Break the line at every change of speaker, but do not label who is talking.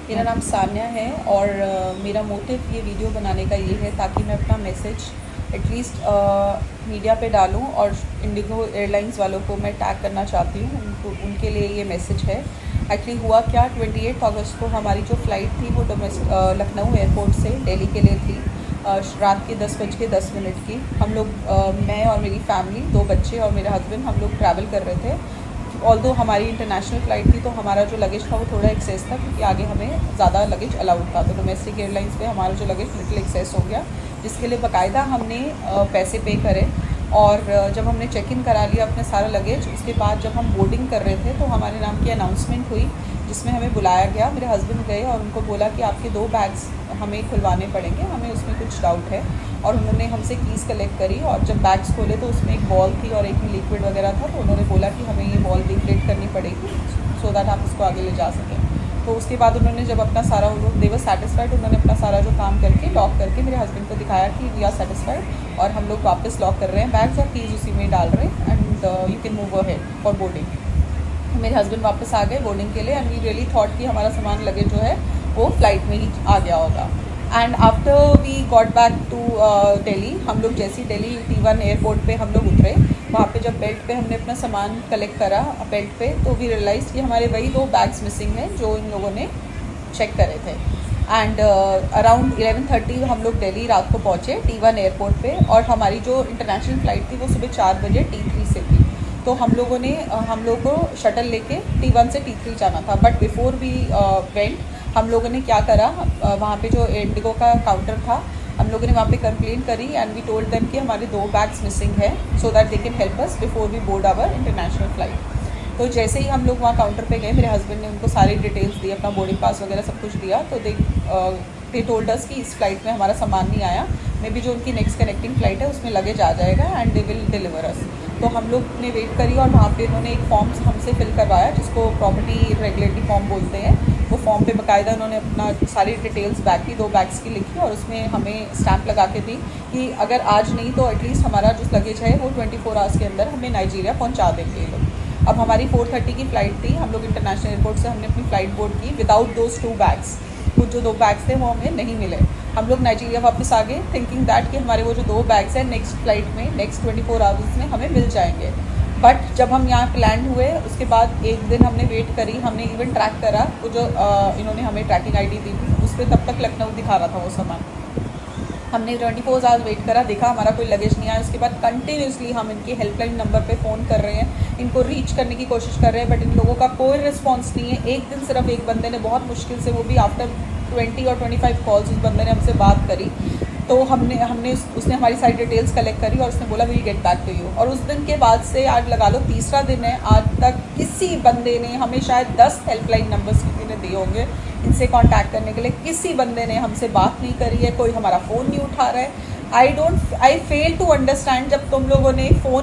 मेरा नाम सान्या है और मेरा मोटिव ये वीडियो बनाने का ये है ताकि मैं अपना मैसेज एटलीस्ट मीडिया पे डालूं और इंडिगो एयरलाइंस वालों को मैं टैग करना चाहती हूँ, उनके लिए ये मैसेज है। एक्चुअली हुआ क्या, 28 अगस्त को हमारी जो फ़्लाइट थी वो लखनऊ एयरपोर्ट से दिल्ली के लिए थी। रात के 10:10 की हम लोग मैं और मेरी फैमिली, 2 बच्चे और मेरे हस्बैंड, हम लोग ट्रैवल कर रहे थे। ऑल्दो हमारी इंटरनेशनल फ़्लाइट थी तो हमारा जो लगेज था वो थोड़ा एक्सेस था, क्योंकि आगे हमें ज़्यादा लगेज अलाउड था। तो डोमेस्टिक एयरलाइंस पे हमारा जो लगेज लिटिल एक्सेस हो गया, जिसके लिए बाकायदा हमने पैसे पे करे। और जब हमने चेक इन करा लिया अपने सारा लगेज, उसके बाद जब हम बोर्डिंग कर रहे थे तो हमारे नाम की अनाउंसमेंट हुई, जिसमें हमें बुलाया गया। मेरे हस्बैंड गए और उनको बोला कि आपके 2 बैग्स हमें खुलवाने पड़ेंगे, हमें उसमें कुछ डाउट है। और उन्होंने हमसे कीज़ कलेक्ट करी और जब बैग्स खोले तो उसमें एक बॉल थी और एक में लिक्विड वगैरह था। तो उन्होंने बोला कि हमें ये बॉल डिफ्लेट करनी पड़ेगी सो दैट आप इसको आगे ले जा सकें। तो उसके बाद उन्होंने जब अपना सारा, दे वर सैटिस्फाइड, उन्होंने अपना सारा जो काम करके लॉक करके मेरे हस्बैंड को दिखाया कि वी आर सैटिस्फाइड, और हम लोग वापस लॉक कर रहे हैं बैग्स और कीज़ उसी में डाल रहे हैं, and you can move ahead for boarding. मेरे हस्बैंड वापस आ गए बोर्डिंग के लिए, एंड वी रियली थॉट कि हमारा सामान लगेज जो है वो फ्लाइट में ही आ गया होगा। And after we got back to Delhi, हम लोग जैसे दिल्ली T1 एयरपोर्ट पे हम लोग उतरे, वहाँ पे जब बेल्ट पे हमने अपना सामान कलेक्ट करा बेल्ट पे, तो वी रियलाइज़ कि हमारे वही 2 बैग्स मिसिंग हैं जो इन लोगों ने चेक करे थे। एंड अराउंड 11:30 हम लोग दिल्ली रात को पहुँचे T1 एयरपोर्ट पे, और हमारी जो इंटरनेशनल फ़्लाइट थी वो सुबह 4 बजे T3 से थी। तो हम लोगों ने हम लोग को शटल लेके T1 से T3 जाना था। बट बिफोर वी वेंट, हम लोगों ने क्या करा, वहाँ पे जो इंडिगो का काउंटर था, हम लोगों ने वहाँ पे कंप्लेंट करी, एंड वी टोल्ड देम कि हमारे 2 बैग्स मिसिंग है, so that they can help us before we board our international flight. तो जैसे ही हम लोग वहाँ काउंटर पे गए, मेरे हस्बैंड ने उनको सारी डिटेल्स दी, अपना बोर्डिंग पास वगैरह सब कुछ दिया। तो दे टोल्ड अस कि इस फ्लाइट में हमारा सामान नहीं आया, मे बी जो उनकी नेक्स्ट कनेक्टिंग फ़्लाइट है उसमें लगेज आ जाएगा एंड दे विल डिलीवर अस। तो हम लोग ने वेट करी, और वहाँ पे उन्होंने एक फॉर्म हमसे फिल करवाया जिसको प्रॉपर्टी रेगुलेटरी फॉर्म बोलते हैं। वो फॉर्म पे बाकायदा उन्होंने अपना सारी डिटेल्स बैग की, 2 बैग्स की लिखी, और उसमें हमें स्टैंप लगा के दी कि अगर आज नहीं तो एटलीस्ट हमारा जो लगेज है वो 24 आवर्स के अंदर हमें नाइजीरिया पहुँचा देंगे ये लोग। अब हमारी 4:30 की फ़्लाइट थी, हम लोग इंटरनेशनल एयरपोर्ट से हमने अपनी फ़्लाइट बोर्ड की विदाउट दोज 2 बैग्स। कुछ जो 2 बैग्स थे वो हमें नहीं मिले। हम लोग नाइजीरिया वापस आ गए थिंकिंग दैट कि हमारे वो जो 2 बैग्स हैं नेक्स्ट फ़्लाइट में, नेक्स्ट 24 आवर्स में हमें मिल जाएंगे। बट जब हम यहाँ पे लैंड हुए उसके बाद एक दिन हमने वेट करी, हमने इवन ट्रैक करा, वो जो इन्होंने हमें ट्रैकिंग ID दी थी उस पर तब तक लखनऊ दिखा रहा था वो सामान। हमने 24 आवर्स वेट करा, देखा हमारा कोई लगेज नहीं आया। उसके बाद कंटिन्यूसली हम इनकी हेल्पलाइन नंबर पे फ़ोन कर रहे हैं, इनको रीच करने की कोशिश कर रहे हैं, बट इन लोगों का कोई रिस्पॉन्स नहीं है। एक दिन सिर्फ एक बंदे ने बहुत मुश्किल से, वो भी आफ्टर 20 और 25 कॉल्स, उस बंदे ने हमसे बात करी। तो उसने हमारी सारी डिटेल्स कलेक्ट करी और उसने बोला will get back to you. और उस दिन के बाद से आज लगा लो 3रा दिन है, आज तक किसी बंदे ने, हमें शायद 10 हेल्पलाइन नंबर्स किसी ने दिए होंगे इनसे कांटेक्ट करने के लिए, किसी बंदे ने हमसे बात नहीं करी है, कोई हमारा फ़ोन नहीं उठा रहा है। आई फेल टू अंडरस्टैंड, जब तुम लोगों ने फ़ोन